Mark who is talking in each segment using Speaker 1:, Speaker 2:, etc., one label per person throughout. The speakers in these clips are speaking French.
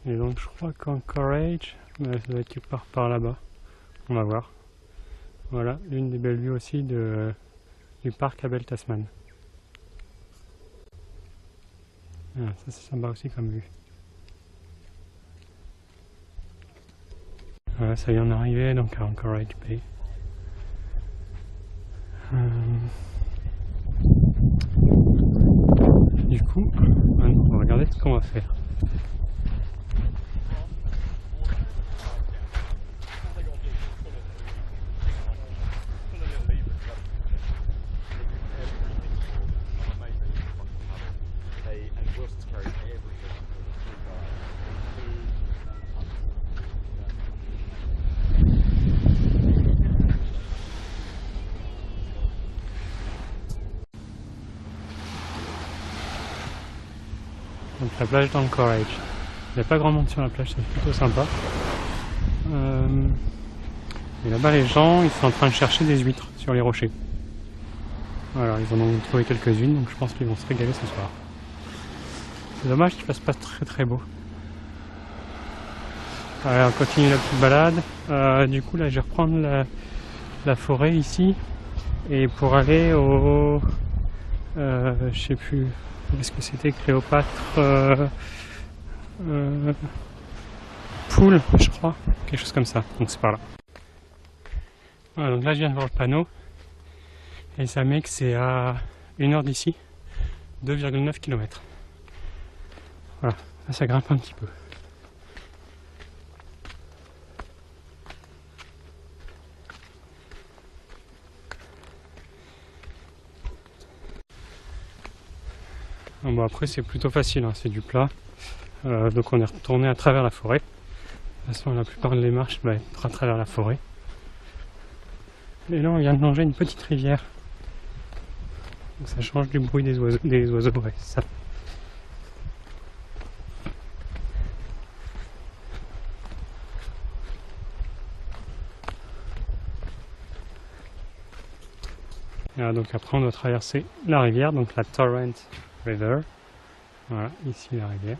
Speaker 1: Et donc je crois qu'Anchorage, ça doit être quelque part par là-bas. On va voir. Voilà, l'une des belles vues aussi du parc Abel Tasman. Ah, ça c'est sympa aussi comme vue. Voilà, ça vient d'arriver donc à Anchorage Bay. Du coup, maintenant on va regarder ce qu'on va faire. Donc la plage d'Anchorage. Il n'y a pas grand monde sur la plage, c'est plutôt sympa. Et là-bas les gens ils sont en train de chercher des huîtres sur les rochers. Voilà, ils en ont trouvé quelques-unes, donc je pense qu'ils vont se régaler ce soir. C'est dommage qu'il fasse pas très beau. Allez, on continue la petite balade. Du coup là je vais reprendre la forêt ici. Et pour aller au... je sais plus... Est-ce que c'était Cléopâtre Pool, je crois, quelque chose comme ça, donc c'est par là. Voilà, donc là je viens de voir le panneau et ça met que c'est à 1 heure d'ici, 2,9 km. Voilà, là ça grimpe un petit peu. Bon, après c'est plutôt facile, hein, c'est du plat, donc on est retourné à travers la forêt. De toute façon la plupart des marches va être à travers la forêt. Et là on vient de longer une petite rivière, donc ça change du bruit des oiseaux, ouais, ça. Et donc après on doit traverser la rivière, donc la Torrent River. Voilà, ici la rivière.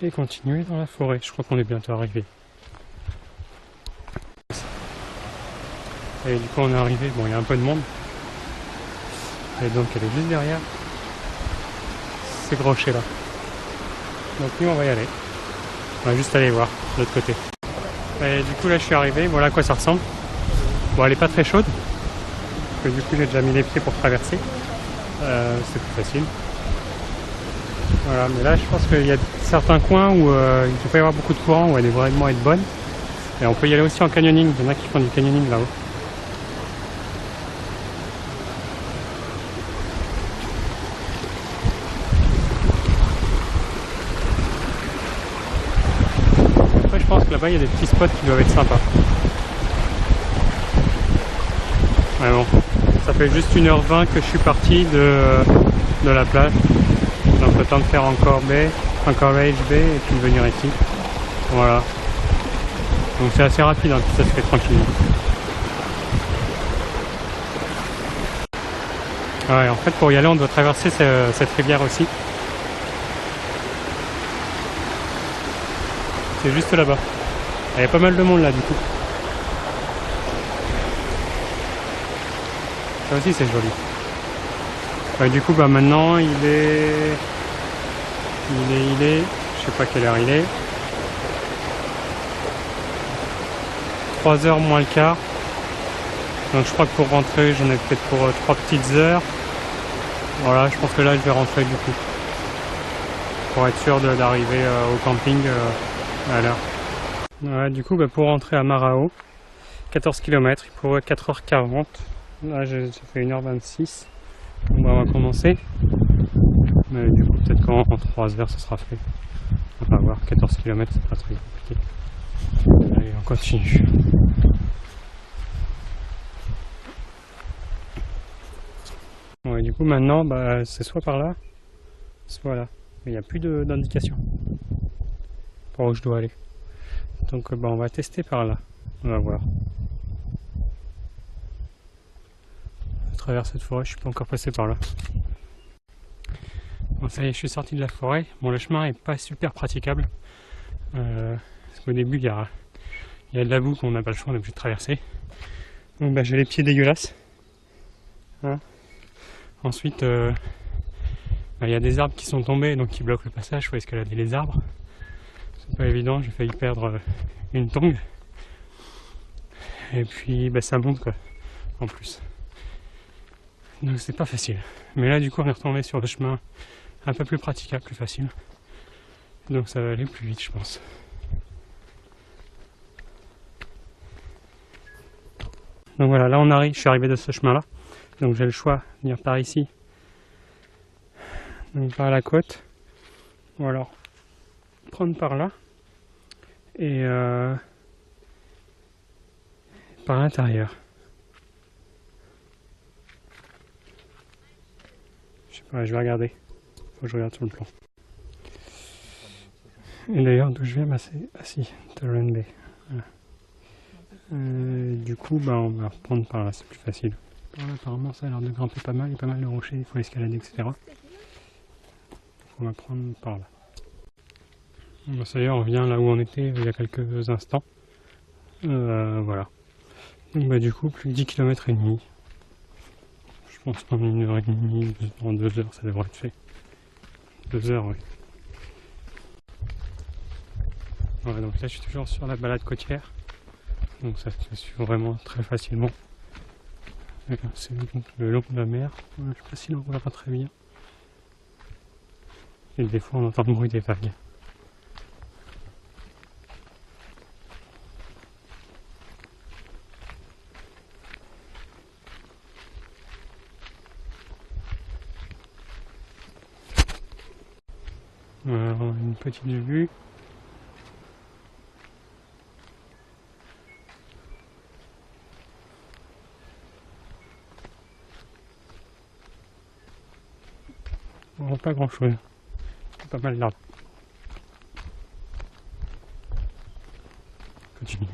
Speaker 1: Et continuer dans la forêt, je crois qu'on est bientôt arrivé. Et du coup on est arrivé, bon il y a un peu de monde. Et donc elle est juste derrière ces gros rochers là. Donc nous on va y aller. On va juste aller voir de l'autre côté. Et du coup là je suis arrivé, voilà à quoi ça ressemble. Bon elle est pas très chaude, parce que du coup j'ai déjà mis les pieds pour traverser. C'est plus facile. Voilà, mais là je pense qu'il y a certains coins où il ne peut pas y avoir beaucoup de courant, où elle est vraiment être bonne. Et on peut y aller aussi en canyoning, il y en a qui font du canyoning là-haut. Après je pense que là-bas il y a des petits spots qui doivent être sympas. Ouais bon, ça fait juste 1h20 que je suis parti de la plage. Donc le temps de faire Anchorage Bay et puis de venir ici. Voilà. Donc c'est assez rapide, hein, ça se fait tranquillement. Ouais, en fait pour y aller on doit traverser cette rivière aussi. C'est juste là-bas. Il y a pas mal de monde là du coup. Ça aussi c'est joli. Ouais, du coup bah maintenant il est, je sais pas quelle heure il est. 3h moins le quart. Donc je crois que pour rentrer j'en ai peut-être pour 3 petites heures. Voilà, je pense que là je vais rentrer du coup. Pour être sûr d'arriver au camping à l'heure. Ouais, du coup bah, pour rentrer à Marao, 14 km, il faut 4h40. Là ça fait 1h26. Bon, bah, on va commencer. Mais du coup peut-être qu'en 3 heures ça sera fait. On va voir, 14 km c'est pas très compliqué. Allez, on continue. Bon, et du coup maintenant bah, c'est soit par là, soit là. Mais il n'y a plus d'indication. par où je dois aller. Donc on va tester par là, on va voir. À travers cette forêt, je suis pas encore passé par là. Bon, ça y est, je suis sorti de la forêt. Bon, le chemin est pas super praticable. Parce qu'au début, il y a de la boue qu'on n'a pas le choix, on est obligé de traverser. Donc j'ai les pieds dégueulasses. Hein. Ensuite, il y a des arbres qui sont tombés, donc qui bloquent le passage, il faut escalader les arbres. C'est pas évident, j'ai failli perdre une tongue. Et puis ça monte quoi, en plus. Donc c'est pas facile. Mais là du coup on est retombé sur le chemin un peu plus praticable, plus facile. Donc ça va aller plus vite je pense. Donc voilà, là je suis arrivé de ce chemin là. Donc j'ai le choix de venir par ici. Donc par la côte. Ou alors prendre par là. Et par l'intérieur. Je sais pas, je vais regarder. Faut que je regarde sur le plan. Et d'ailleurs, d'où je viens, c'est assis, Torrent Bay. Voilà. Du coup, on va reprendre par là, c'est plus facile. Voilà, apparemment, ça a l'air de grimper pas mal, il y a pas mal de rochers, il faut escalader, etc. On va prendre par là. Bon, ça y est, on revient là où on était il y a quelques instants. Voilà. Donc, du coup, plus de 10 km et demi. Je pense qu'en 1h30, en 2 heures, ça devrait être fait. 2 heures, oui. Voilà, donc là, je suis toujours sur la balade côtière. Donc ça se suit vraiment très facilement. C'est le long de la mer. Je ne sais pas si on voit pas très bien. Et des fois, on entend le bruit des vagues. Voilà, on a une petite vue. On voit pas grand chose. Pas mal d'arbres. Continue.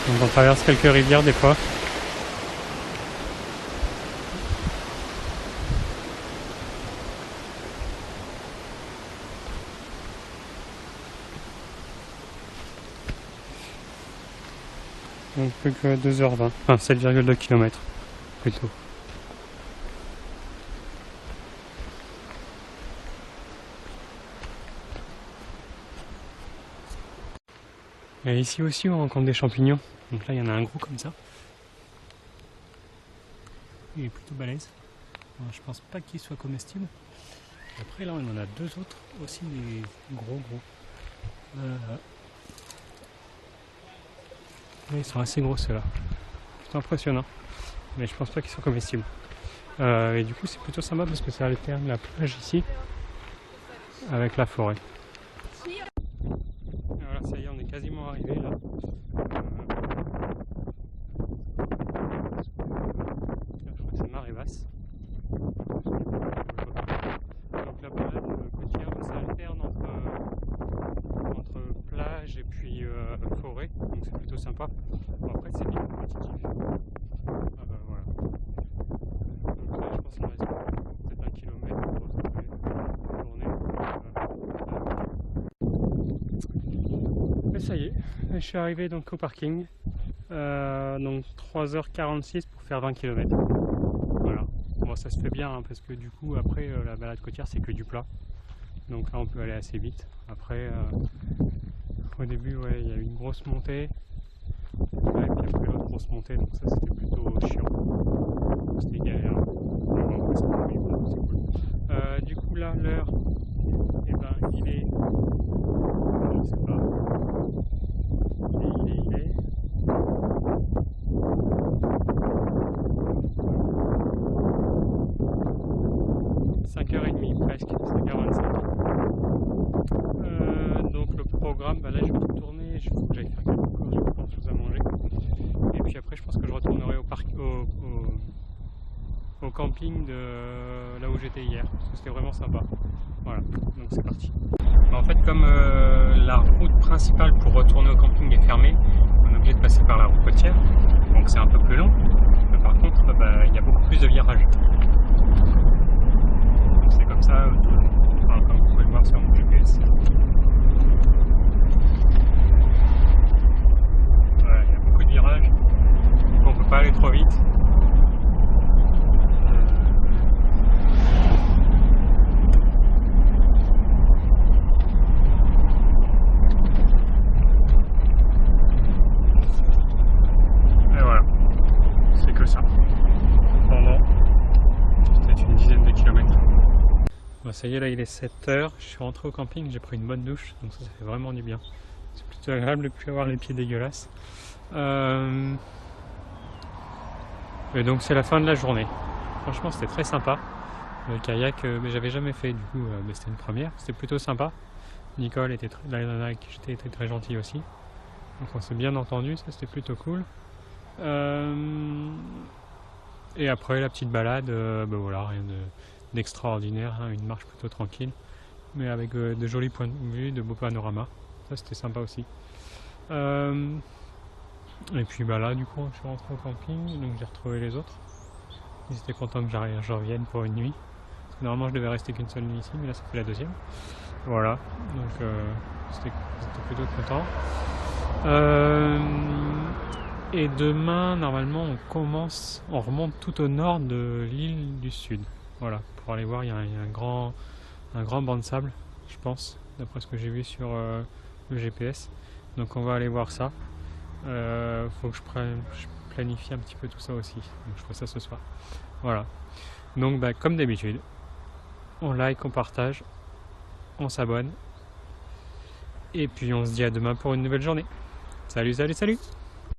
Speaker 1: Donc on traverse quelques rivières des fois. Donc plus que 2h20, enfin 7,2 km plutôt. Et ici aussi on rencontre des champignons. Donc là il y en a un gros comme ça. Il est plutôt balèze. Alors, je pense pas qu'il soit comestible. Après là on en a 2 autres aussi des gros. Ils sont assez gros ceux-là. C'est impressionnant. Mais je pense pas qu'ils soient comestibles. Et du coup c'est plutôt sympa parce que ça alterne la plage ici avec la forêt. Voilà, ça y est, on est quasiment arrivé là. Je crois que c'est marée basse. Donc la balade côtière, ça alterne entre plage et puis forêt, donc c'est plutôt sympa. Bon, après c'est bien compétitif. Voilà. Donc là je pense qu'il reste peut-être 1 kilomètre pour retrouver la journée. Et ça y est, je suis arrivé donc au parking. Donc 3h46 pour faire 20 km. Voilà. Bon, ça se fait bien hein, parce que du coup après la balade côtière c'est que du plat. Donc là on peut aller assez vite. Après au début il y a eu une grosse montée. Ouais, et puis après l'autre grosse montée, donc ça c'était plutôt chiant. C'était galère. Du coup là l'heure, il est programme, bah là je vais retourner, il faut que j'aille faire quelques courses, je vais prendre des choses à manger. Et puis après je pense que je retournerai au camping de là où j'étais hier, parce que c'était vraiment sympa. Voilà, donc c'est parti. En fait, comme la route principale pour retourner au camping est fermée, on est obligé de passer par la route côtière, donc c'est un peu plus long, mais par contre il y a beaucoup plus de virages. C'est comme ça tout le long, enfin, comme vous pouvez le voir sur mon GPS. Voilà, il y a beaucoup de virages, donc on peut pas aller trop vite. Ça y est, là il est 7h, je suis rentré au camping, j'ai pris une bonne douche, donc ça fait vraiment du bien. C'est plutôt agréable de ne plus avoir les pieds dégueulasses. Et donc c'est la fin de la journée. Franchement c'était très sympa. Le kayak, mais j'avais jamais fait, du coup c'était une première, c'était plutôt sympa. Nicole était la nana avec qui j'étais très gentille aussi. Donc on s'est bien entendu, ça c'était plutôt cool. Et après la petite balade, voilà, rien d'extraordinaire, hein, une marche plutôt tranquille, mais avec de jolis points de vue, de beaux panoramas. Ça c'était sympa aussi. Et puis là du coup je suis rentré au camping, donc j'ai retrouvé les autres. Ils étaient contents que je revienne pour une nuit. Parce que normalement je devais rester qu'une seule nuit ici, mais là ça fait la deuxième. Voilà, donc c'était plutôt content. Et demain normalement on remonte tout au nord de l'île du Sud. Voilà, pour aller voir, il y a un grand banc de sable, je pense, d'après ce que j'ai vu sur le GPS. Donc on va aller voir ça. Faut que je planifie un petit peu tout ça aussi. Donc je ferai ça ce soir. Voilà. Donc comme d'habitude, on like, on partage, on s'abonne. Et puis on se dit à demain pour une nouvelle journée. Salut, salut, salut!